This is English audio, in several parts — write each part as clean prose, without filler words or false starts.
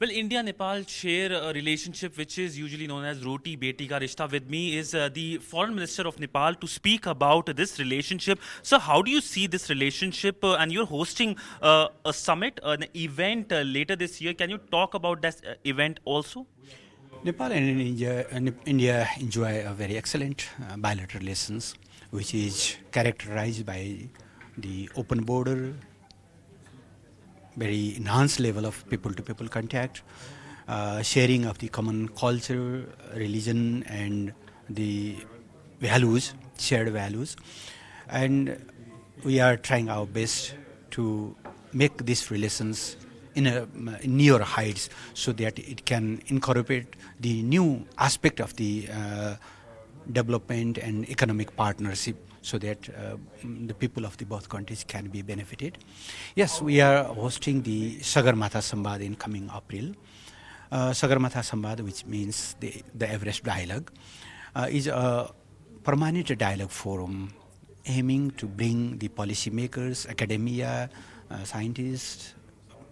Well, India and Nepal share a relationship which is usually known as Roti Beti Ka Rishta. With me is the Foreign Minister of Nepal to speak about this relationship. So, how do you see this relationship? And you're hosting a summit, an event later this year. Can you talk about that event also? Nepal and India enjoy a very excellent bilateral relations, which is characterized by the open border, very enhanced level of people-to-people contact, sharing of the common culture, religion, and the values, shared values. And we are trying our best to make these relations in near heights so that it can incorporate the new aspect of the development and economic partnership so that the people of the both countries can be benefited. Yes, we are hosting the Sagarmatha Sambad in coming April. Sagarmatha Sambad, which means the Everest Dialogue, is a permanent dialogue forum aiming to bring the policymakers, academia, scientists,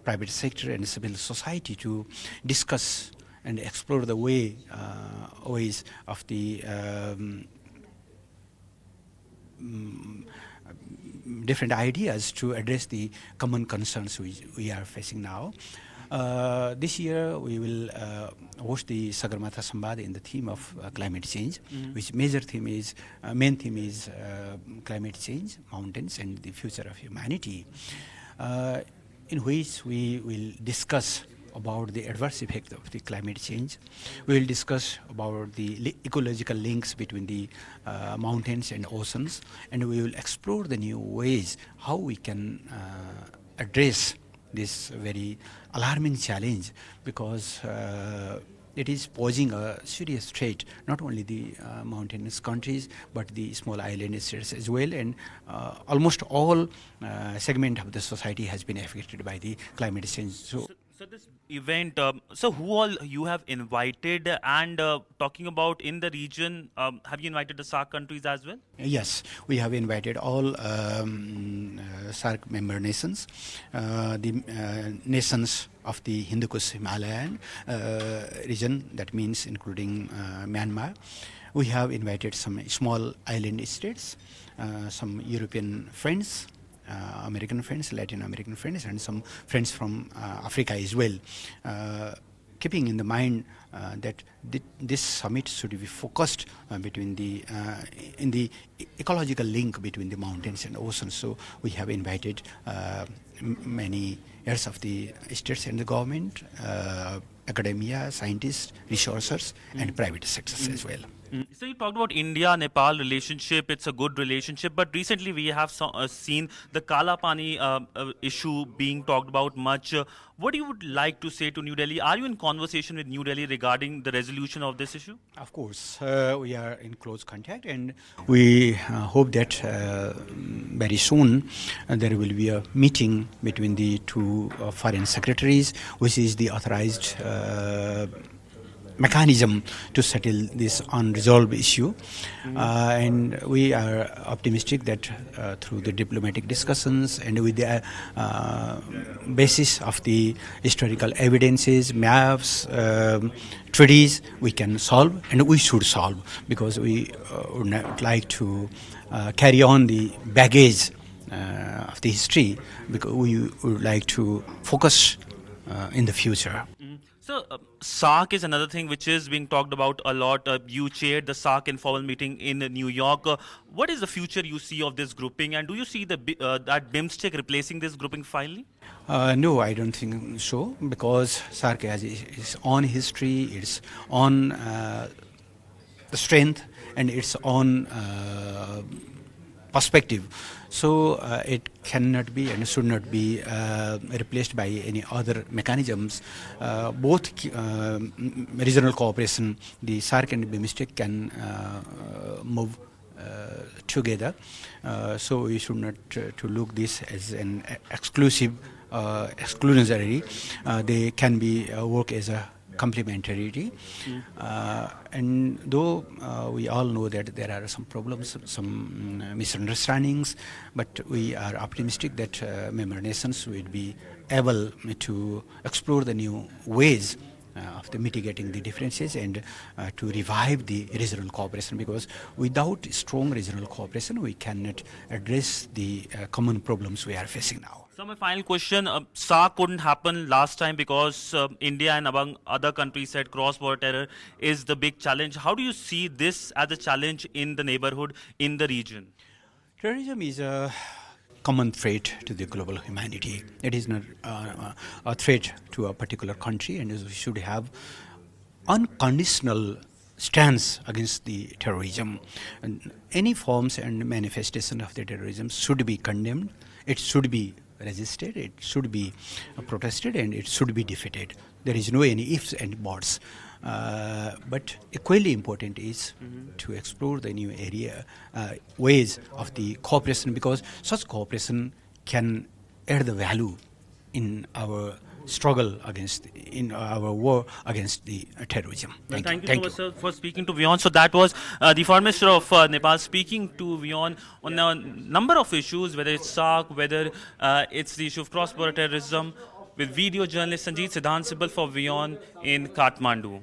private sector and civil society to discuss and explore the ways of the different ideas to address the common concerns we are facing now. This year we will host the Sagarmatha Sambad in the theme of climate change, which main theme is climate change, mountains and the future of humanity, in which we will discuss about the adverse effect of the climate change. We will discuss about the ecological links between the mountains and oceans, and we will explore the new ways how we can address this very alarming challenge, because it is posing a serious threat not only the mountainous countries but the small island states as well, and almost all segment of the society has been affected by the climate change. So this event, so who all you have invited, and talking about in the region, have you invited the SAARC countries as well? Yes, we have invited all SAARC member nations, the nations of the Hindu Kush Himalayan region, that means including Myanmar. We have invited some small island states, some European friends, American friends, Latin American friends, and some friends from Africa as well, keeping in the mind that this summit should be focused between in the ecological link between the mountains and oceans. So we have invited many heads of the states and the government, academia, scientists, researchers, and private sectors as well. So you talked about India-Nepal relationship. It's a good relationship, but recently we have seen the Kala Pani issue being talked about much. What do you would like to say to New Delhi? Are you in conversation with New Delhi regarding the resolution of this issue? Of course, we are in close contact, and we hope that very soon there will be a meeting between the two foreign secretaries, which is the authorized mechanism to settle this unresolved issue, and we are optimistic that through the diplomatic discussions and with the basis of the historical evidences, maps, treaties, we can solve, and we should solve, because we would not like to carry on the baggage of the history, because we would like to focus in the future. So, SAARC is another thing which is being talked about a lot. You chaired the SAARC informal meeting in New York. What is the future you see of this grouping, and do you see that BIMSTEC replacing this grouping finally? No, I don't think so, because SAARC has its own history, its own strength, and its own perspective. So it cannot be and should not be replaced by any other mechanisms. Both regional cooperation, the SAARC and BIMSTEC, can move together. So we should not to look this as an exclusive, exclusionary. They can be work as a complementarity. And though we all know that there are some problems, some misunderstandings, but we are optimistic that member nations will be able to explore the new ways of the mitigating the differences and to revive the regional cooperation, because without strong regional cooperation we cannot address the common problems we are facing now. So my final question, SAARC couldn't happen last time because India and among other countries said cross-border terror is the big challenge. How do you see this as a challenge in the neighborhood, in the region? Terrorism is a common threat to the global humanity. It is not a threat to a particular country, and we should have unconditional stance against the terrorism. And any forms and manifestation of the terrorism should be condemned. It should be resisted. It should be protested, and it should be defeated. There is no any ifs and buts. But equally important is to explore the new area, ways of the cooperation, because such cooperation can add the value in our struggle against, in our war against the terrorism. Thank you so much, sir, for speaking to WION. So that was the Foreign Minister of Nepal speaking to WION on a number of issues, whether it's SAARC, whether it's the issue of cross-border terrorism, with video journalist Sidhant Sibal for WION in Kathmandu.